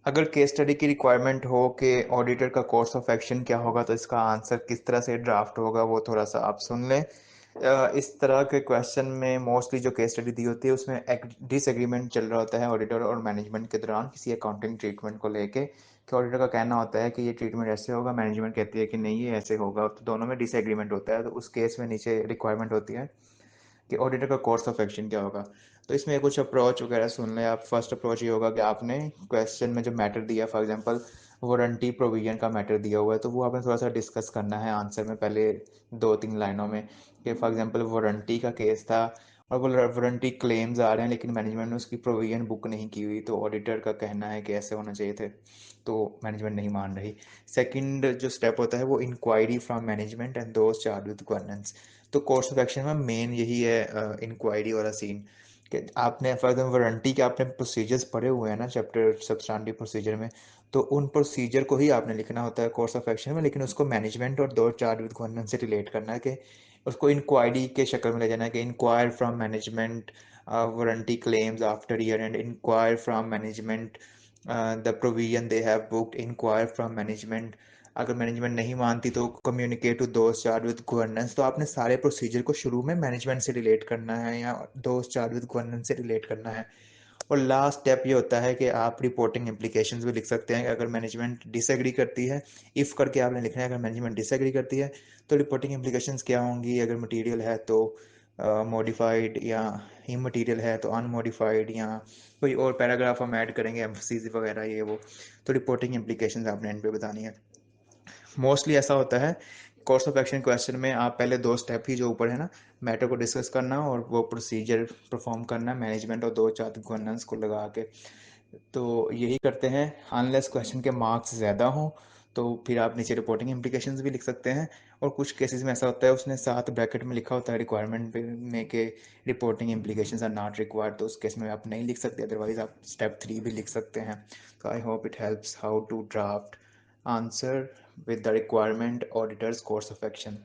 अगर case study की requirement हो कि ऑडिटर का कोर्स ऑफ एक्शन क्या होगा तो इसका आंसर किस तरह से ड्राफ्ट होगा वो थोड़ा सा आप सुन लें। इस तरह के क्वेश्चन में मोस्टली जो केस स्टडी दी होती है उसमें एक डिसएग्रीमेंट चल रहा होता है ऑडिटर और मैनेजमेंट के दौरान किसी अकाउंटिंग ट्रीटमेंट को लेके कि ऑडिटर का कहना होता है कि ये ट्रीटमेंट ऐसे होगा, मैनेजमेंट कहती है कि नहीं ये ऐसे होगा, तो दोनों में डिसएग्रीमेंट होता है। तो उस केस में नीचे रिक्वायरमेंट होती है कि ऑडिटर का कोर्स ऑफ एक्शन क्या होगा। तो इसमें कुछ अप्रोच वगैरह सुन लें आप। फर्स्ट अप्रोच ये होगा कि आपने क्वेश्चन में जो मैटर दिया, फॉर एग्जांपल वारंटी प्रोविजन का मैटर दिया हुआ है, तो वो आपने थोड़ा सा डिस्कस करना है आंसर में पहले 2-3 लाइनों में कि फॉर एग्जांपल वारंटी का केस था और वो वारंटी क्लेम्स आ रहे हैं लेकिन मैनेजमेंट ने उसकी प्रोविजन बुक नहीं की हुई, तो ऑडिटर का कहना है कि ऐसे होना चाहिए थे, तो मैनेजमेंट नहीं मान रही। सेकंड जो स्टेप होता है वो inquiry from management and those charge with governance. तो कोर्स ऑफ एक्शन में मेन यही है इंक्वायरी वाला सीन कि आपने फॉर एग्जाम्पल वारंटी के आपने प्रोसीजर्स पढ़े हुए हैं ना चैप्टर सब्सटैंटिव प्रोसीजर में, तो उन प्रोसीजर को ही आपने लिखना होता है कोर्स ऑफ एक्शन में, लेकिन उसको मैनेजमेंट और दो चार्ज विद गवर्नेंस से रिलेट करना है कि उसको इंक्वायरी के शक्ल में ले जाना है कि inquire from management warranty claims after year and inquire from management the provision they have booked, inquire from management अगर मैनेजमेंट नहीं मानती तो communicate to those charge with governance. तो आपने सारे प्रोसीजर को शुरू में मैनेजमेंट से रिलेट करना है या दोस्त चार्ज विद गवर्नेंस से रिलेट करना है। और लास्ट स्टेप ये होता है कि आप रिपोर्टिंग इम्प्लीकेशंस भी लिख सकते हैं अगर मैनेजमेंट डिसएग्री करती है। इफ़ करके आपने लिखना है अगर मैनेजमेंट डिसएग्री करती है तो रिपोर्टिंग इम्प्लीकेशंस क्या होंगी। अगर मटेरियल है तो मॉडिफाइड, या इमटेरियल है तो अनमॉडिफाइड, या कोई और पैराग्राफ हम ऐड करेंगे एम्फसीज वगैरह ये वो। तो रिपोर्टिंग इम्प्लीकेशंस आपने एंड पे बतानी है। मोस्टली ऐसा होता है कोर्स ऑफ एक्शन क्वेश्चन में आप पहले 2 स्टेप ही जो ऊपर है ना मैटर को डिस्कस करना और वो प्रोसीजर परफॉर्म करना मैनेजमेंट और 2-4 गवर्नेंस को लगा के, तो यही करते हैं। अनलेस क्वेश्चन के मार्क्स ज़्यादा हों तो फिर आप नीचे रिपोर्टिंग इम्प्लीकेशंस भी लिख सकते हैं। और कुछ केसेस में ऐसा होता है उसने साथ ब्रैकेट में लिखा होता है रिक्वायरमेंट में के reporting implications are not required, तो उस केस में आप नहीं लिख सकते, अदरवाइज आप स्टेप 3 भी लिख सकते हैं। तो I hope it helps how to draft answer with the requirement auditor's course of action.